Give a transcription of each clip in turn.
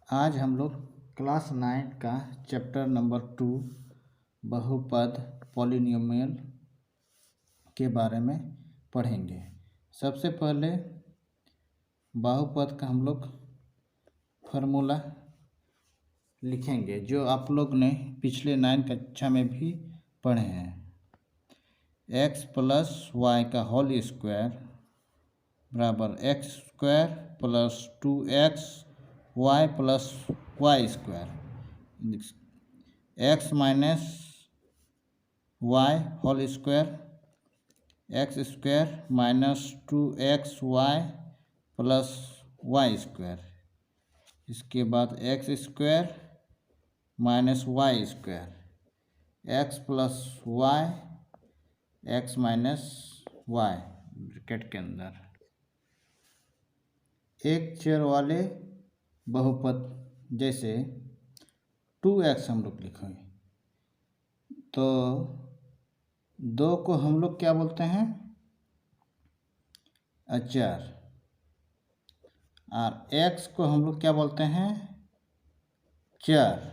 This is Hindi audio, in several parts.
आज हम लोग क्लास 9 का चैप्टर नंबर 2 बहुपद पॉलिनोमियल के बारे में पढ़ेंगे। सबसे पहले बहुपद का हम लोग फार्मूला लिखेंगे जो आप लोग ने पिछले 9 कक्षा में भी पढ़े हैं। x प्लस वाई का होल स्क्वायर बराबर x square plus 2x y plus y square, x minus y whole square, x square minus 2x y plus y square. इसके बाद x square minus y square, x plus y, x minus y bracket के अंदर। एक चर वाले बहुपद जैसे 2x हम लोग लिखेंगे तो 2 को हम लोग क्या बोलते हैं, अचर, और x को हम लोग क्या बोलते हैं, चर।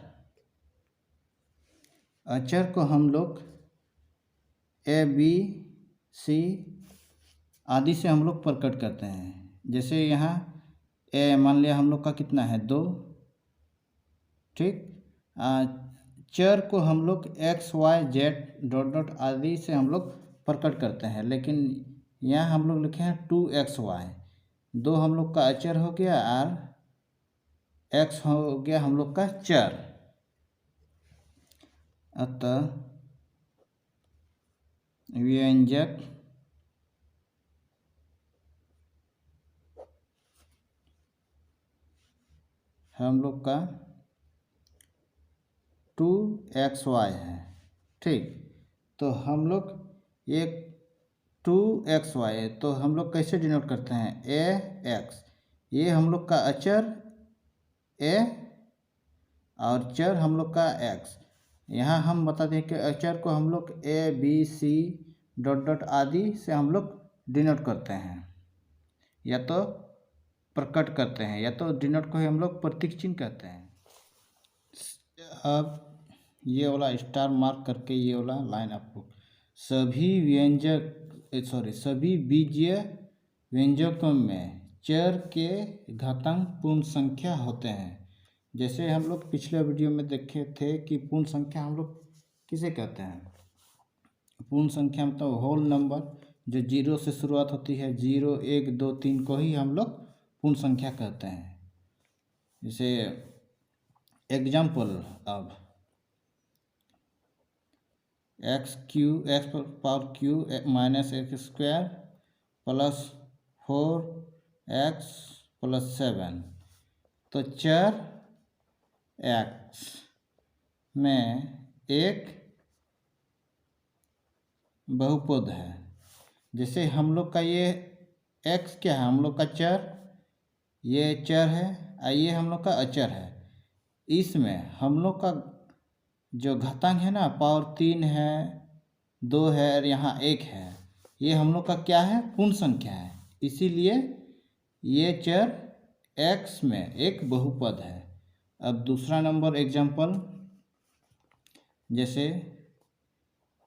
अचर को हम लोग a b c आदि से हम लोग प्रकट करते हैं। जैसे यहाँ a मान लिया हम लोग का कितना है, 2, ठीक। चर को हम लोग x y z dot dot आदि से हम लोग प्रकट करते हैं, लेकिन यहाँ हम लोग लिखे हैं 2xy। 2 हम लोग का अचर हो गया और x हो गया हम लोग का चर। अतः व्यंजक हम लोग का 2xy है, ठीक। तो हम लोग एक 2xy है तो हम लोग कैसे डिनोट करते हैं, ax। ये हम लोग का अचर a और चर हम लोग का x। यहाँ हम बता दें कि अचर को हम लोग a b c dot dot आदि से हम लोग डिनोट करते हैं, या तो प्रकट करते हैं, या तो डिनोट को ही हम लोग प्रतीक चिन्ह कहते हैं। अब ये वाला स्टार मार्क करके ये वाला लाइन आपको सभी बीजीय व्यंजकों में चर के घातांक पूर्ण संख्या होते हैं। जैसे हम लोग पिछले वीडियो में देखे थे कि पूर्ण संख्या हम लोग किसे कहते हैं, पूर्ण संख्या मतलब होल नंबर जो 0 से शुरुआत होती है, 0 1 2 3 को ही हम लोग पूर्ण संख्या कहते हैं। जैसे एग्जाम्पल, अब x power Q minus x square plus 4x plus 7। तो चर x में एक बहुपद है। जैसे हम लोग का ये x क्या है, हम लोग का चर, ये चर है और ये हम लोग का अचर है। इसमें हम लोग का जो घातांक है ना, पावर 3 है, 2 है और यहाँ 1 है, ये हम लोग का क्या है, पूर्ण संख्या है। इसीलिए ये चर x में एक बहुपद है। अब दूसरा नंबर एग्जाम्पल, जैसे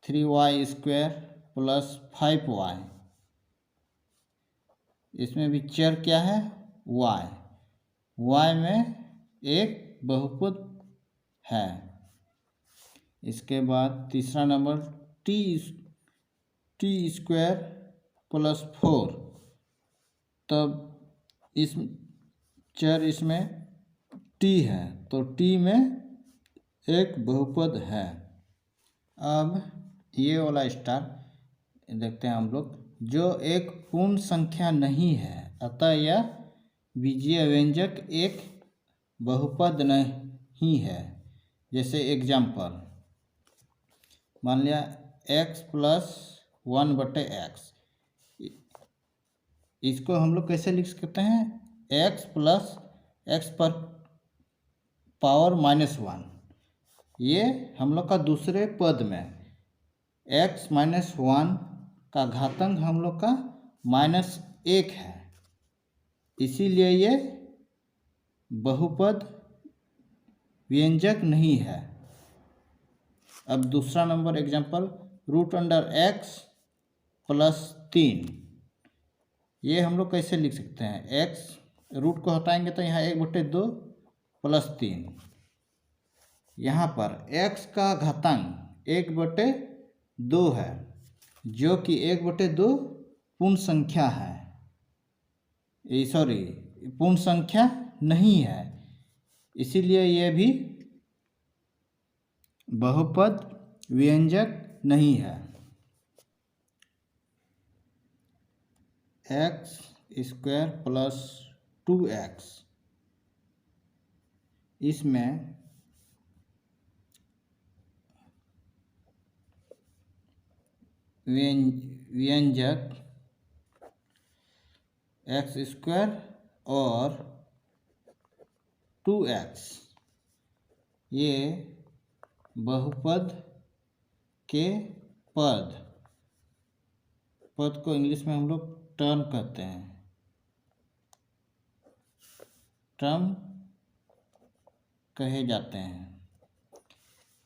3y स्क्वायर प्लस 5y। इसमें भी चर क्या है, y में एक बहुपद है। इसके बाद तीसरा नंबर टी स्क्वायर प्लस 4। तब इस चर इसमें t है तो t में एक बहुपद है। अब ये वाला स्टार देखते हैं हम लोग, जो एक पूर्ण संख्या नहीं है, अतः यह बीजीय व्यंजक एक बहुपद नहीं है। जैसे एग्जाम्पल, मान लिया x प्लस 1/x, इसको हम लोग कैसे लिख सकते हैं, x प्लस x पर पावर -1। ये हम लोग का दूसरे पद में x माइनस 1 का घातांक हम लोग का -1 है, इसीलिए ये बहुपद व्यंजक नहीं है। अब दूसरा number example, root under x plus 3। ये हम लोग कैसे लिख सकते हैं? एक्स रूट को हटाएंगे तो यहाँ 1/2 प्लस 3। यहाँ पर x का घातांक 1/2 है, जो कि 1/2 पूर्ण संख्या है, सॉरी पूर्ण संख्या नहीं है, इसीलिए यह भी बहुपद व्यंजक नहीं है। x² प्लस 2x, इसमें व्यंजक x² और 2x, ये बहुपद के पद को इंग्लिश में हम लोग टर्म कहते हैं, टर्म कहे जाते हैं।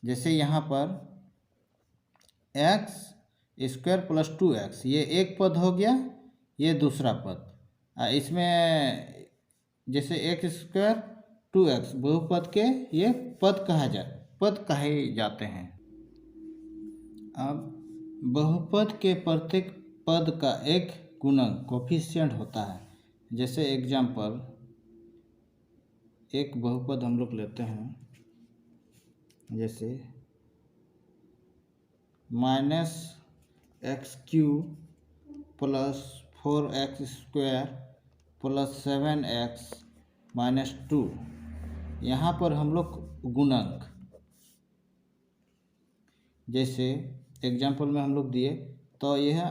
जैसे यहाँ पर x² प्लस 2x, ये एक पद हो गया, ये दूसरा पद। इसमें जैसे x² 2x बहुपद के ये पद कहे जाते हैं। अब बहुपद के प्रत्येक पद का एक गुणक कोफिशिएंट होता है। जैसे एग्जाम्पल, एक बहुपद हम लोग लेते हैं, जैसे -x³ plus 4x² plus 7x minus 2। यहाँ पर हम लोग गुणक, जैसे एग्जाम्पल में हम लोग दिए तो यह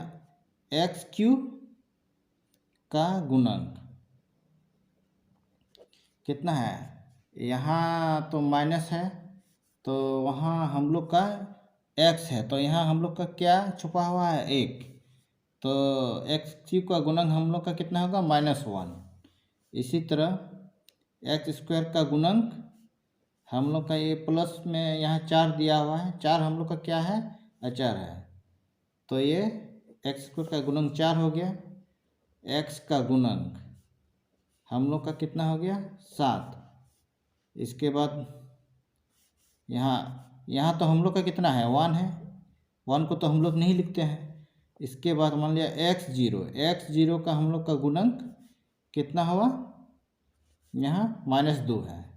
x³ का गुणक कितना है? यहाँ तो माइनस है, तो वहाँ हम लोग का x है, तो यहाँ हम लोग का क्या छुपा हुआ है? 1। तो x³ का गुणक हम लोग का कितना होगा? -1। इसी तरह x² का गुणक हम लोग का, ये प्लस में यहाँ 4 दिया हुआ है, 4 हम लोग का क्या है? अचर है, तो ये x² का गुणक 4 हो गया। x का गुणक हम लोग का कितना हो गया? 7। इसके बाद यहाँ तो हम लोग का कितना है? 1 है, 1 को तो हम लोग नहीं लिखते हैं। इसके बाद मान लिया x0 का हम लोग का गुणक कितना हुआ? यहाँ -2 है।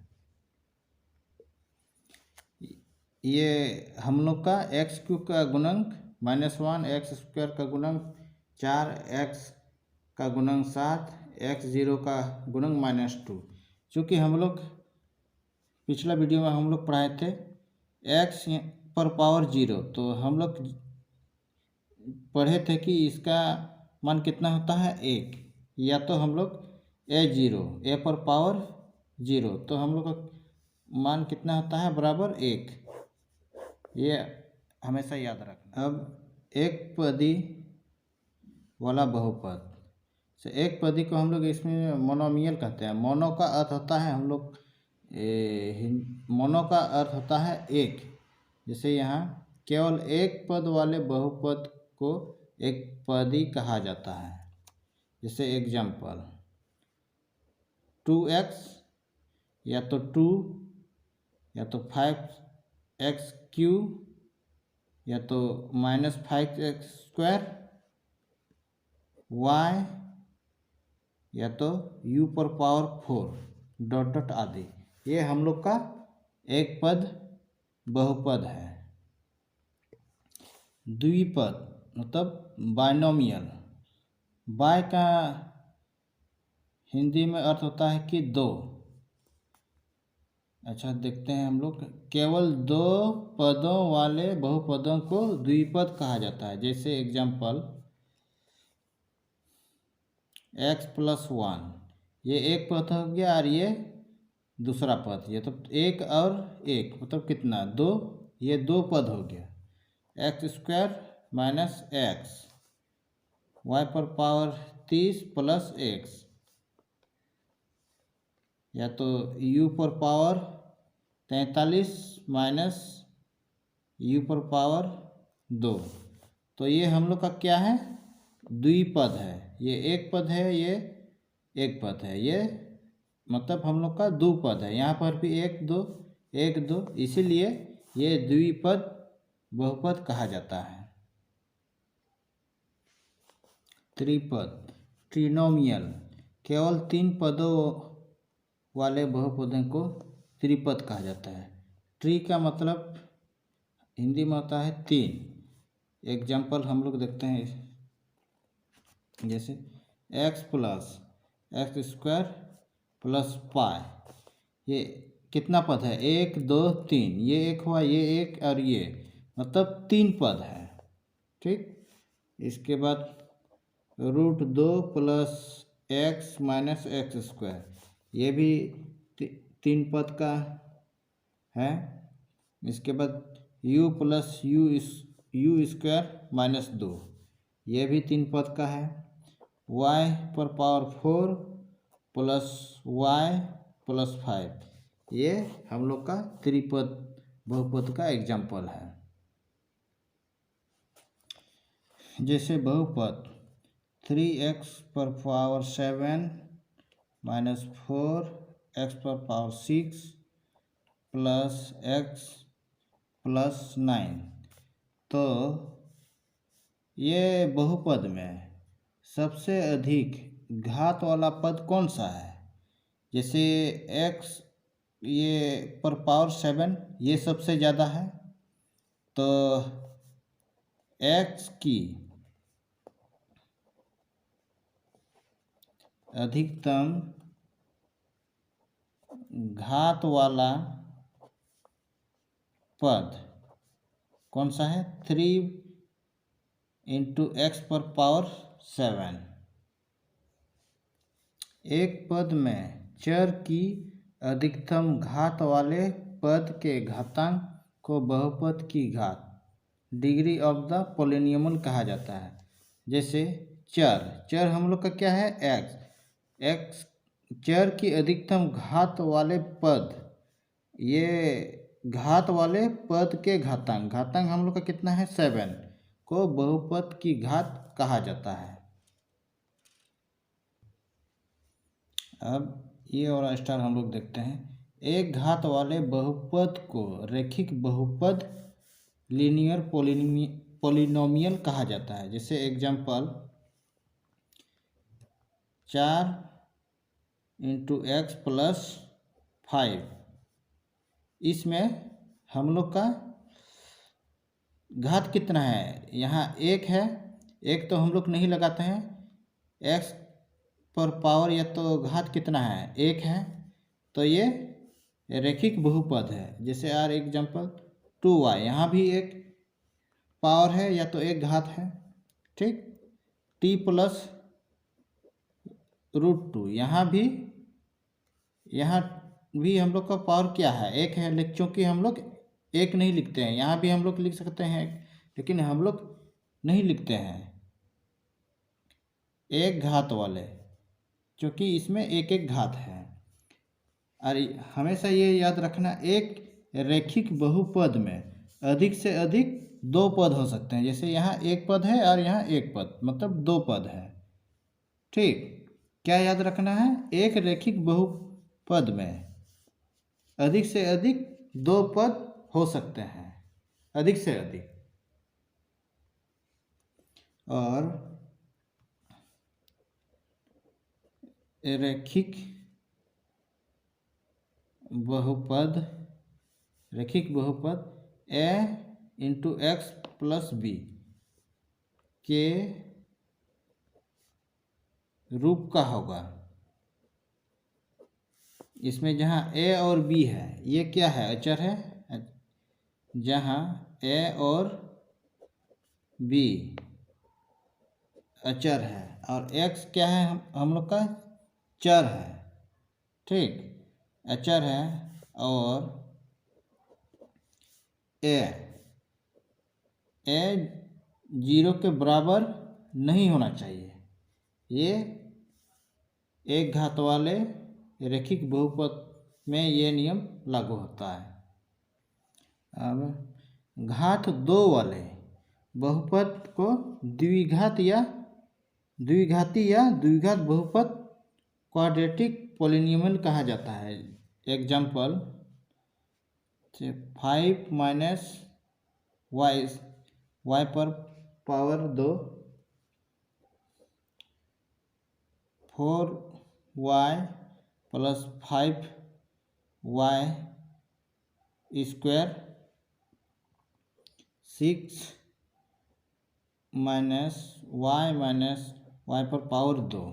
ये हम लोग का x³ का गुणक -1, x² का गुणक 4, x का गुणक 7, x0 का गुणक -2। चूँकि हम लोग पिछला वीडियो में हम लोग पढ़ाए थे x पर पावर 0, तो हम लोग पढ़े थे कि इसका मान कितना होता है? 1। या तो हम लोग a पर पावर 0, तो हम लोग का मान कितना होता है? बराबर 1। ये हमेशा याद रखना। अब एक पदी वाला बहुपद, एक पदी को हम लोग इसमें मोनोमियल कहते हैं। मोनो का अर्थ होता है हम लोग मोनो का अर्थ होता है एक। जैसे यहाँ केवल एक पद वाले बहुपद को एक पदी कहा जाता है। जैसे एग्जाम्पल 2x या तो 2 या तो 5x³ या तो -5x², y या तो u पर पावर 4 ... आदि, ये हम लोग का एक पद बहुपद है। द्विपद मतलब बाइनोमियल, बाय का हिंदी में अर्थ होता है कि 2। अच्छा, देखते हैं हम लोग, केवल 2 पदों वाले बहुपदों को द्विपद कहा जाता है। जैसे एग्जाम्पल x + 1, ये एक पद हो गया और ये दूसरा पद, ये तो 1 और 1 मतलब कितना? 2, ये 2 पद हो गया। x² - x, y पर पावर 30 + x, या तो u पर पावर 43 माइनस u पर पावर 2। तो ये हम लोग का क्या है, द्विपद है। ये एक पद है, ये एक पद है, ये मतलब हम लोग का द्विपद है। यहाँ पर भी 1 2 1 2, इसीलिए ये द्विपद बहुपद कहा जाता है। त्रिपद, ट्रिनोमियल, केवल 3 पदों वाले बहुपदों को त्रिपद कहा जाता है। ट्री का मतलब हिंदी में होता है 3। एग्जाम्पल हम लोग देखते हैं, जैसे x plus x square plus pi, ये कितना पद है, 1 2 3, ये एक हुआ, ये एक और ये, मतलब 3 पद है। ठीक, इसके बाद √2 plus x minus x square, ये भी 3 पद का है। इसके बाद u plus you square minus 2, ये भी 3 पद का है। y पर पावर 4 प्लस y प्लस 5, ये हम लोग का त्रिपद बहुपद का एग्जाम्पल है। जैसे बहुपद 3x पर पावर 7 माइनस 4x पर पावर 6 प्लस x प्लस 9, तो ये बहुपद में सबसे अधिक घात वाला पद कौन सा है। जैसे x ये पर पावर 7, ये सबसे ज़्यादा है, तो x की अधिकतम घात वाला पद कौन सा है, 3 × x पर पावर 7। एक पद में चर की अधिकतम घात वाले पद के घातांक को बहुपद की घात, डिग्री ऑफ द पॉलिनोमियल कहा जाता है। जैसे चर हम लोग का क्या है, x चर की अधिकतम घात वाले पद, ये घात वाले पद के घातांक हम लोग का कितना है, 7, को बहुपद की घात कहा जाता है। अब ये और स्टार हम लोग देखते हैं। एक घात वाले बहुपद को रैखिक बहुपद लीनियर पॉलिनोमियल कहा जाता है। जैसे एग्जाम्पल 4 × x प्लस 5, इसमें हम लोग का घात कितना है, यहाँ 1 है, 1 तो हम लोग नहीं लगाते हैं, x पर पावर या तो घात कितना है, 1 है, तो ये रैखिक बहुपद है। जैसे और एग्जाम्पल 2y, यहाँ भी एक पावर है या तो एक घात है। ठीक, t प्लस √2, यहाँ भी हम लोग का पावर क्या है, 1 है, लेकिन चूँकि हम लोग 1 नहीं लिखते हैं, यहाँ भी हम लोग लिख सकते हैं, लेकिन हम लोग नहीं लिखते हैं एक घात वाले, क्योंकि इसमें एक एक घात है। और हमेशा ये याद रखना, एक रैखिक बहुपद में अधिक से अधिक 2 पद हो सकते हैं। जैसे यहाँ 1 पद है और यहाँ 1 पद, मतलब 2 पद है। ठीक, क्या याद रखना है, एक रैखिक बहुपद में अधिक से अधिक 2 पद हो सकते हैं, अधिक से अधिक। और रैखिक बहुपद a × x प्लस b के रूप का होगा। इसमें जहाँ a और b है, ये क्या है, अचर है। जहाँ a और b अचर है और x क्या है, हम लोग का चर है। ठीक, अचर है, और a 0 के बराबर नहीं होना चाहिए। ये एक घात वाले रैखिक बहुपद में ये नियम लागू होता है। अब घात 2 वाले बहुपद को द्विघाती या द्विघात बहुपद क्वाड्रेटिक पोलिनोमियल कहा जाता है। एग्जाम्पल 5 माइनस वाई पर power 2, 4y plus 5y square, 6 minus y पर पावर 2।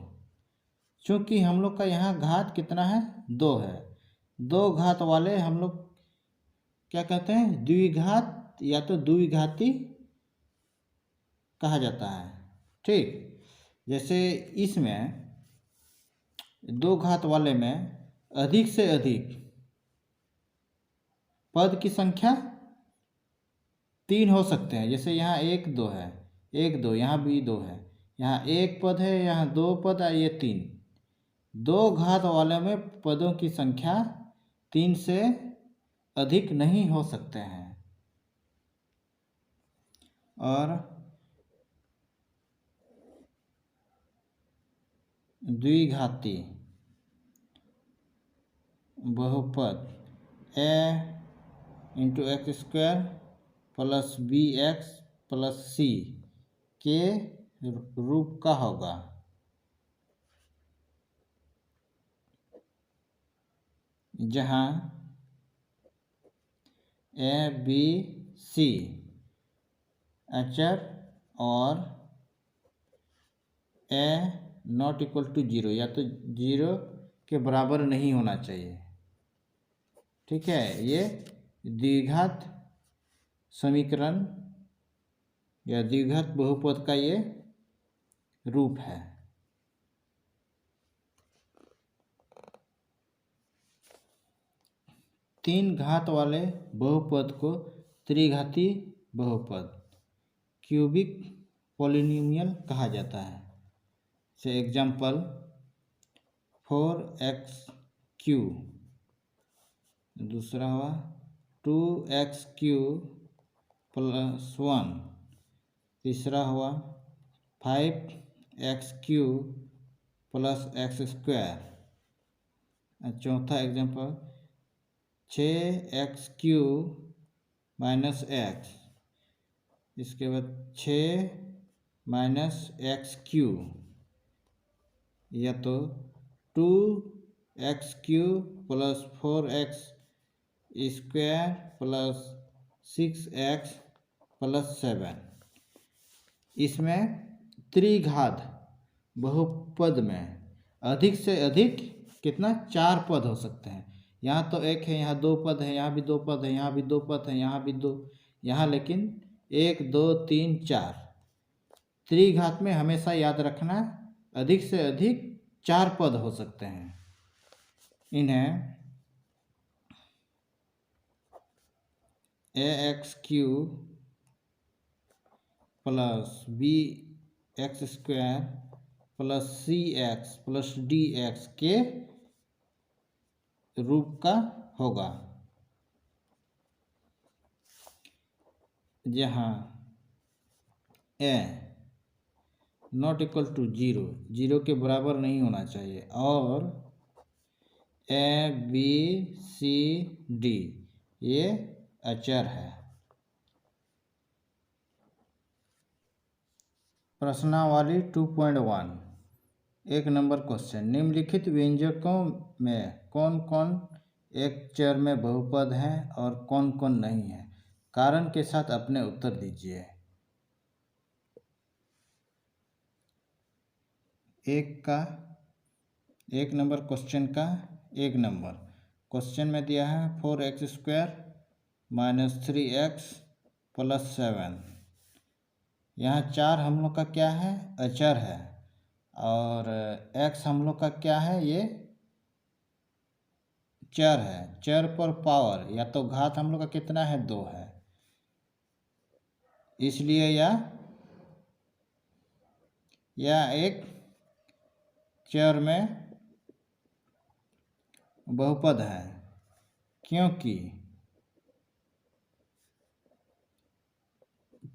चूँकि हम लोग का यहाँ घात कितना है, 2 है। 2 घात वाले हम लोग क्या कहते हैं, द्विघात या तो द्विघाती कहा जाता है। ठीक, जैसे इसमें 2 घात वाले में अधिक से अधिक पद की संख्या 3 हो सकते हैं। जैसे यहाँ 1 2 है, 1 2, यहाँ भी 2 है, यहाँ 1 पद है, यहाँ 2 पद है, ये 3। 2 घात वाले में पदों की संख्या 3 से अधिक नहीं हो सकते हैं। और द्विघाती बहुपद a into x square plus b x plus c के रूप का होगा, जहाँ a b c अचर और a नॉट इक्वल टू 0 या तो 0 के बराबर नहीं होना चाहिए। ठीक है, ये द्विघात समीकरण या द्विघात बहुपद का ये रूप है। तीन घात वाले बहुपद को त्रिघाती बहुपद क्यूबिक पॉलिनोमियल कहा जाता है। से एग्जाम्पल 4x3, दूसरा हुआ 2x3 प्लस 1, तीसरा हुआ 5x3 प्लस एक्स स्क्वायर, चौथा एग्जाम्पल 6x3 माइनस एक्स, इसके बाद 6 माइनस x3, या तो 2x3 plus 4x square plus 6x plus 7। इसमें त्रिघात बहुपद में अधिक से अधिक कितना, 4 पद हो सकते हैं। यहाँ तो 1 है, यहाँ 2 पद है, यहाँ भी 2 पद है, यहाँ भी 2 पद है, यहाँ भी 2, यहाँ लेकिन 1 2 3 4। त्रिघात में हमेशा याद रखना अधिक से अधिक 4 पद हो सकते हैं। इन्हें ax3 plus bx square plus cx plus dx के रूप का होगा, जहाँ a नॉट इक्वल टू 0, 0 के बराबर नहीं होना चाहिए, और a b c d ये अचर है। प्रश्नावली 2.1, 1 नंबर क्वेश्चन, निम्नलिखित व्यंजकों में कौन कौन एक चर में बहुपद हैं और कौन कौन नहीं है, कारण के साथ अपने उत्तर दीजिए। 1 नंबर क्वेश्चन का 1 नंबर क्वेश्चन में दिया है 4x square minus 3x plus 7। यहाँ 4 हम लोग का क्या है, अचर है, और x हम लोग का क्या है, ये चर है। चर पर पावर या तो घात हम लोग का कितना है, 2 है, इसलिए यह एक चर में बहुपद है, क्योंकि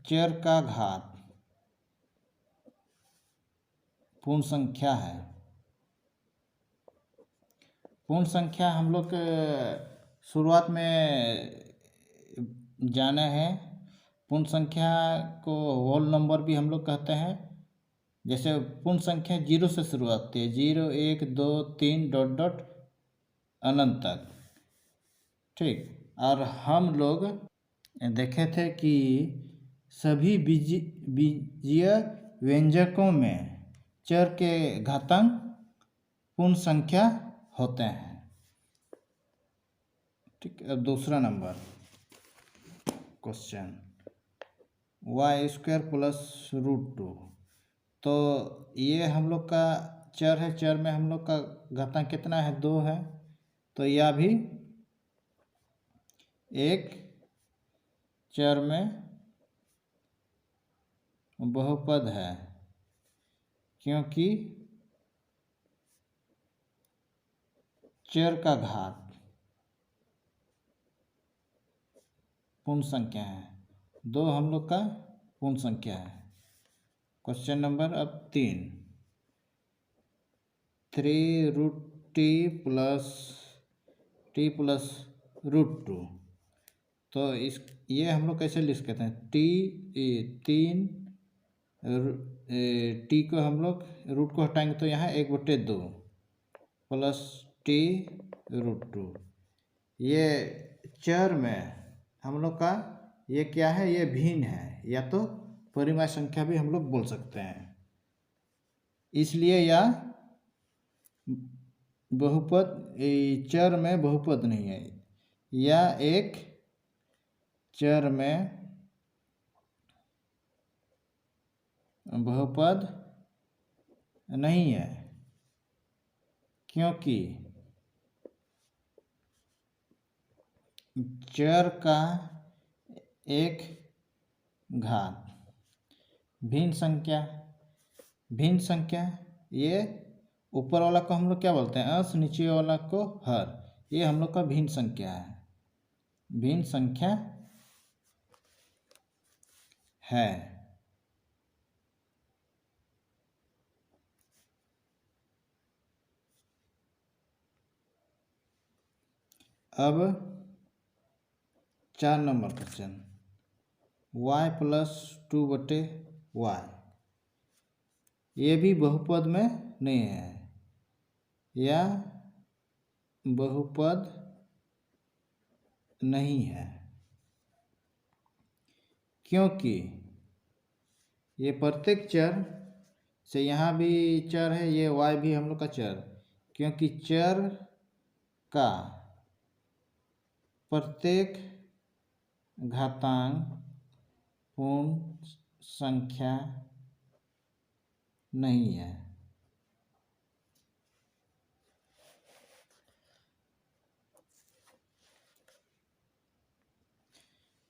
चर का घात पूर्ण संख्या है। पूर्ण संख्या हम लोग शुरुआत में जाने हैं। पूर्ण संख्या को होल नंबर भी हम लोग कहते हैं। जैसे पूर्ण संख्या 0 से शुरुआत होती है, 0 1 2 3 डॉट डॉट अनंत तक। ठीक, और हम लोग देखे थे कि सभी बीजीय व्यंजकों में चर के घातांक पूर्ण संख्या होते हैं। ठीक, अब दूसरा नंबर क्वेश्चन, y² प्लस √2। तो ये हम लोग का चर है, चर में हम लोग का घातांक कितना है, 2 है। तो यह भी एक चर में बहुपद है, क्योंकि चर का घात पूर्ण संख्या है, 2 हम लोग का पूर्ण संख्या है। क्वेश्चन नंबर अब 3, 3√t प्लस √2। तो ये हम लोग कैसे लिख सकते हैं, टी को हम लोग रूट को हटाएंगे तो यहाँ 1/2 प्लस t√2। ये चर में हम लोग का ये क्या है, ये भिन्न है, या तो परिमेय संख्या भी हम लोग बोल सकते हैं। इसलिए यह बहुपद, चर में बहुपद नहीं है। यह एक चर में बहुपद नहीं है, क्योंकि चर का एक घात भिन्न संख्या, ये ऊपर वाला को हम लोग क्या बोलते हैं, अंश, नीचे वाला को हर। ये हम लोग का भिन्न संख्या है, भिन्न संख्या है। अब 4 नंबर क्वेश्चन, y + 2/y। ये भी बहुपद में नहीं है, या बहुपद नहीं है, क्योंकि ये प्रत्येक चर से, यहाँ भी चर है, ये y भी हम लोग का चर, क्योंकि चर का प्रत्येक घातांक पूर्ण संख्या नहीं है।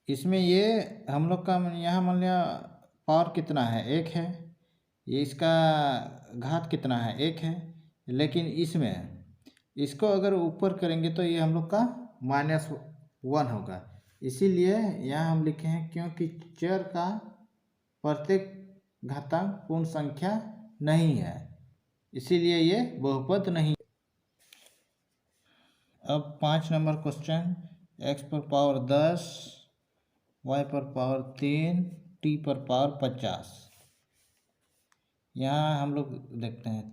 इसमें ये हम लोग का यहाँ मान लिया पावर कितना है, 1 है। ये इसका घात कितना है, 1 है। लेकिन इसमें इसको अगर ऊपर करेंगे तो ये हम लोग का -1 होगा। इसीलिए यहाँ हम लिखे हैं, क्योंकि चर का प्रत्येक घातांक पूर्ण संख्या नहीं है, इसीलिए ये बहुपद नहीं। अब 5 number question, x⁻10, y⁻3, t⁻50। यहाँ हम लोग देखते हैं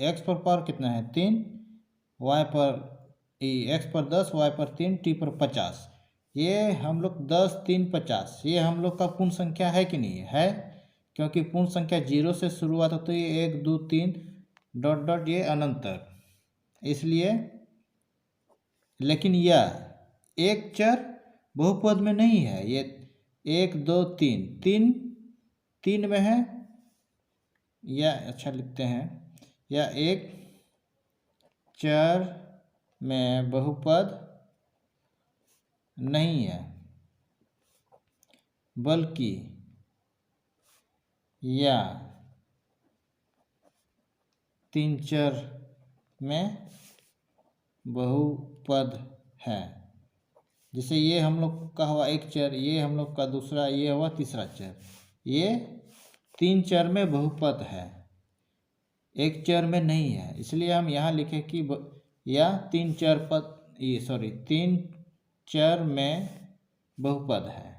x कितना है, 3, x/10, y/3, t/50। ये हम लोग 10 3 50, ये हम लोग का पूर्ण संख्या है कि नहीं है, क्योंकि पूर्ण संख्या 0 से शुरुआत होती है, 1 2 3 डॉट डॉट ये अनंत तक। इसलिए, लेकिन यह एक चर बहुपद में नहीं है। ये 1 2 3 3 में है, या अच्छा लिखते हैं, या एक चर में बहुपद नहीं है, बल्कि या 3 चर में बहुपद है। जैसे ये हम लोग का हुआ एक चर, ये हम लोग का दूसरा, ये हुआ तीसरा चर। ये 3 चर में बहुपद है, एक चर में नहीं है, इसलिए हम यहाँ लिखे कि या 3 चर में बहुपद है।